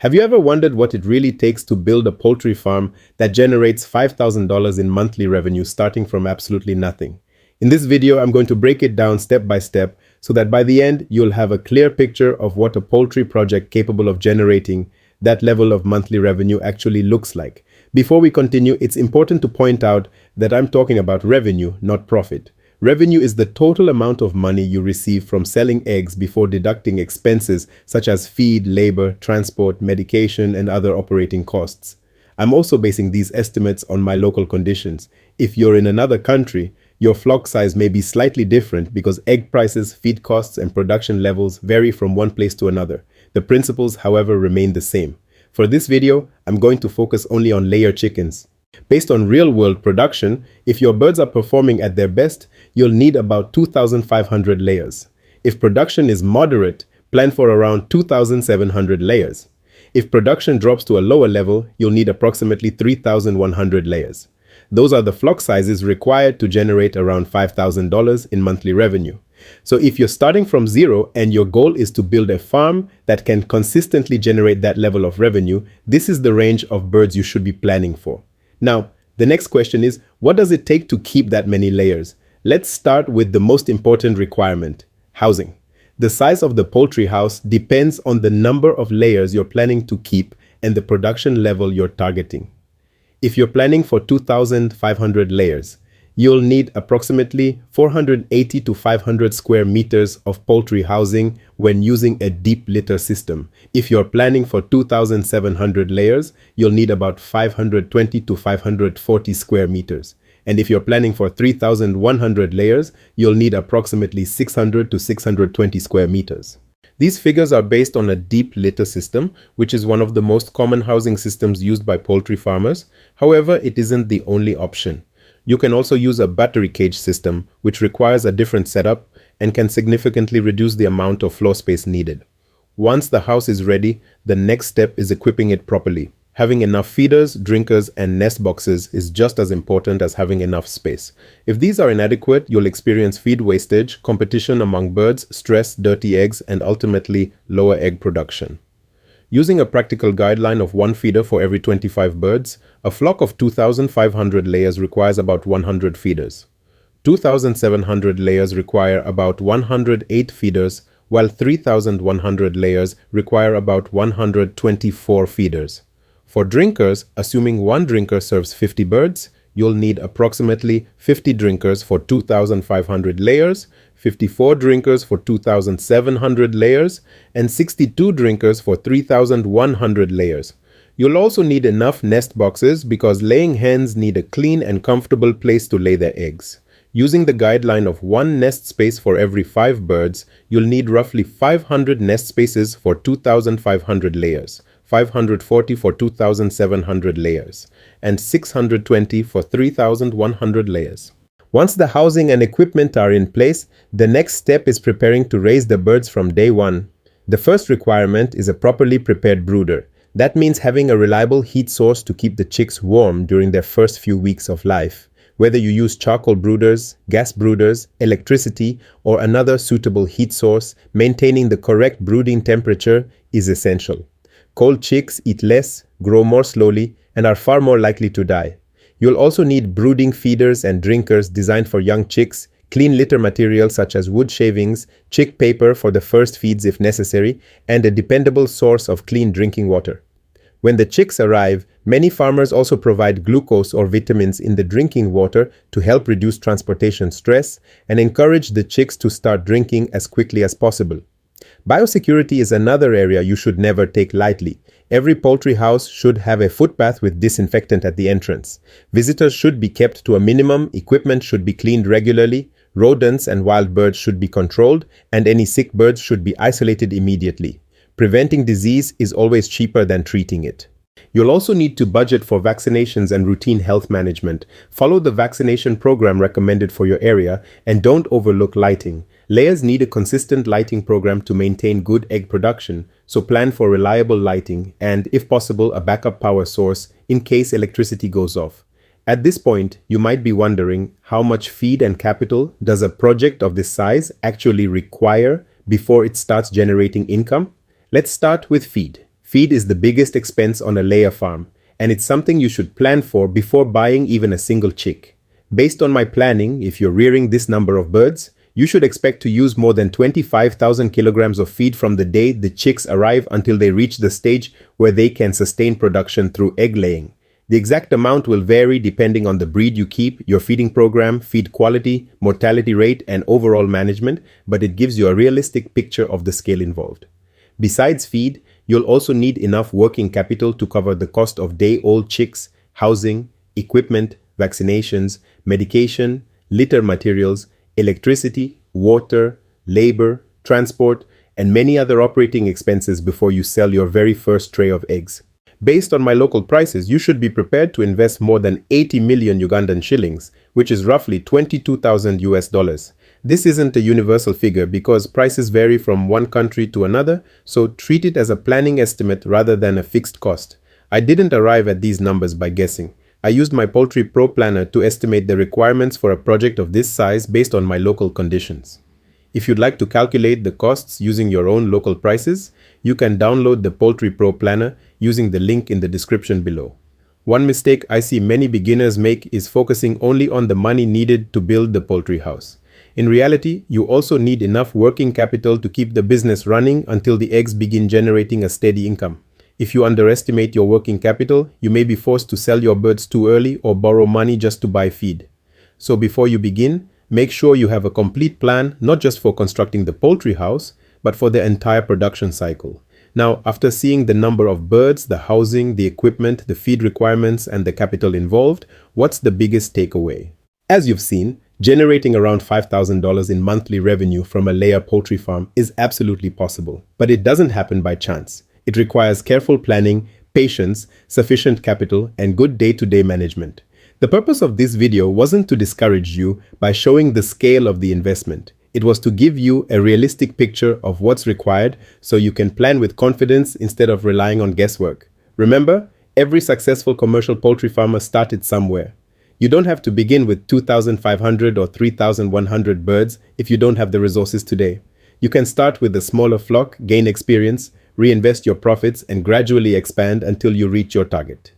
Have you ever wondered what it really takes to build a poultry farm that generates $5,000 in monthly revenue starting from absolutely nothing? In this video, I'm going to break it down step by step so that by the end, you'll have a clear picture of what a poultry project capable of generating that level of monthly revenue actually looks like. Before we continue, it's important to point out that I'm talking about revenue, not profit. Revenue is the total amount of money you receive from selling eggs before deducting expenses such as feed, labor, transport, medication, and other operating costs. I'm also basing these estimates on my local conditions. If you're in another country, your flock size may be slightly different because egg prices, feed costs, and production levels vary from one place to another. The principles, however, remain the same. For this video, I'm going to focus only on layer chickens. Based on real-world production, if your birds are performing at their best, you'll need about 2,500 layers. If production is moderate, plan for around 2,700 layers. If production drops to a lower level, you'll need approximately 3,100 layers. Those are the flock sizes required to generate around $5,000 in monthly revenue. So if you're starting from zero and your goal is to build a farm that can consistently generate that level of revenue, this is the range of birds you should be planning for. Now, the next question is, what does it take to keep that many layers? Let's start with the most important requirement, housing. The size of the poultry house depends on the number of layers you're planning to keep and the production level you're targeting. If you're planning for 2,500 layers, you'll need approximately 480 to 500 square meters of poultry housing when using a deep litter system. If you're planning for 2,700 layers, you'll need about 520 to 540 square meters. And if you're planning for 3,100 layers, you'll need approximately 600 to 620 square meters. These figures are based on a deep litter system, which is one of the most common housing systems used by poultry farmers. However, it isn't the only option. You can also use a battery cage system, which requires a different setup and can significantly reduce the amount of floor space needed. Once the house is ready, the next step is equipping it properly. Having enough feeders, drinkers, and nest boxes is just as important as having enough space. If these are inadequate, you'll experience feed wastage, competition among birds, stress, dirty eggs, and ultimately lower egg production. Using a practical guideline of one feeder for every 25 birds, a flock of 2,500 layers requires about 100 feeders. 2,700 layers require about 108 feeders, while 3,100 layers require about 124 feeders. For drinkers, assuming one drinker serves 50 birds, you'll need approximately 50 drinkers for 2,500 layers, 54 drinkers for 2,700 layers, and 62 drinkers for 3,100 layers. You'll also need enough nest boxes because laying hens need a clean and comfortable place to lay their eggs. Using the guideline of one nest space for every 5 birds, you'll need roughly 500 nest spaces for 2,500 layers, 540 for 2,700 layers, and 620 for 3,100 layers. Once the housing and equipment are in place, the next step is preparing to raise the birds from day one. The first requirement is a properly prepared brooder. That means having a reliable heat source to keep the chicks warm during their first few weeks of life. Whether you use charcoal brooders, gas brooders, electricity, or another suitable heat source, maintaining the correct brooding temperature is essential. Cold chicks eat less, grow more slowly, and are far more likely to die. You'll also need brooding feeders and drinkers designed for young chicks, clean litter materials such as wood shavings, chick paper for the first feeds if necessary, and a dependable source of clean drinking water. When the chicks arrive, many farmers also provide glucose or vitamins in the drinking water to help reduce transportation stress and encourage the chicks to start drinking as quickly as possible. Biosecurity is another area you should never take lightly. Every poultry house should have a footbath with disinfectant at the entrance. Visitors should be kept to a minimum, equipment should be cleaned regularly, rodents and wild birds should be controlled, and any sick birds should be isolated immediately. Preventing disease is always cheaper than treating it. You'll also need to budget for vaccinations and routine health management. Follow the vaccination program recommended for your area and don't overlook lighting. Layers need a consistent lighting program to maintain good egg production, so plan for reliable lighting and, if possible, a backup power source in case electricity goes off. At this point, you might be wondering how much feed and capital does a project of this size actually require before it starts generating income? Let's start with feed. Feed is the biggest expense on a layer farm, and it's something you should plan for before buying even a single chick. Based on my planning, if you're rearing this number of birds, you should expect to use more than 25,000 kilograms of feed from the day the chicks arrive until they reach the stage where they can sustain production through egg laying. The exact amount will vary depending on the breed you keep, your feeding program, feed quality, mortality rate, and overall management, but it gives you a realistic picture of the scale involved. Besides feed, you'll also need enough working capital to cover the cost of day-old chicks, housing, equipment, vaccinations, medication, litter materials, electricity, water, labor, transport, and many other operating expenses before you sell your very first tray of eggs. Based on my local prices, you should be prepared to invest more than 80 million Ugandan shillings, which is roughly 22,000 US dollars. This isn't a universal figure because prices vary from one country to another, so treat it as a planning estimate rather than a fixed cost. I didn't arrive at these numbers by guessing. I used my Poultry Pro Planner to estimate the requirements for a project of this size based on my local conditions. If you'd like to calculate the costs using your own local prices, you can download the Poultry Pro Planner using the link in the description below. One mistake I see many beginners make is focusing only on the money needed to build the poultry house. In reality, you also need enough working capital to keep the business running until the eggs begin generating a steady income. If you underestimate your working capital, you may be forced to sell your birds too early or borrow money just to buy feed. So before you begin, make sure you have a complete plan, not just for constructing the poultry house, but for the entire production cycle. Now, after seeing the number of birds, the housing, the equipment, the feed requirements, and the capital involved, what's the biggest takeaway? As you've seen, generating around $5,000 in monthly revenue from a layer poultry farm is absolutely possible, but it doesn't happen by chance. It requires careful planning, patience, sufficient capital, and good day-to-day management. The purpose of this video wasn't to discourage you by showing the scale of the investment. It was to give you a realistic picture of what's required so you can plan with confidence instead of relying on guesswork. Remember, every successful commercial poultry farmer started somewhere. You don't have to begin with 2,500 or 3,100 birds if you don't have the resources today. You can start with a smaller flock, gain experience, reinvest your profits, and gradually expand until you reach your target.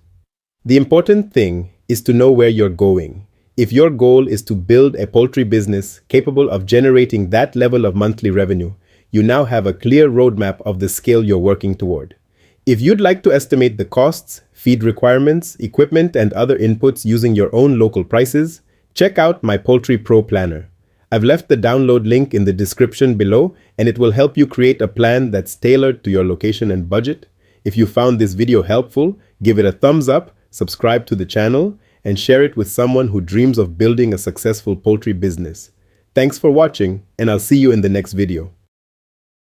The important thing is to know where you're going. If your goal is to build a poultry business capable of generating that level of monthly revenue, you now have a clear roadmap of the scale you're working toward. If you'd like to estimate the costs, feed requirements, equipment, and other inputs using your own local prices, check out my Poultry Pro Planner. I've left the download link in the description below, and it will help you create a plan that's tailored to your location and budget. If you found this video helpful, give it a thumbs up, subscribe to the channel, and share it with someone who dreams of building a successful poultry business. Thanks for watching, and I'll see you in the next video.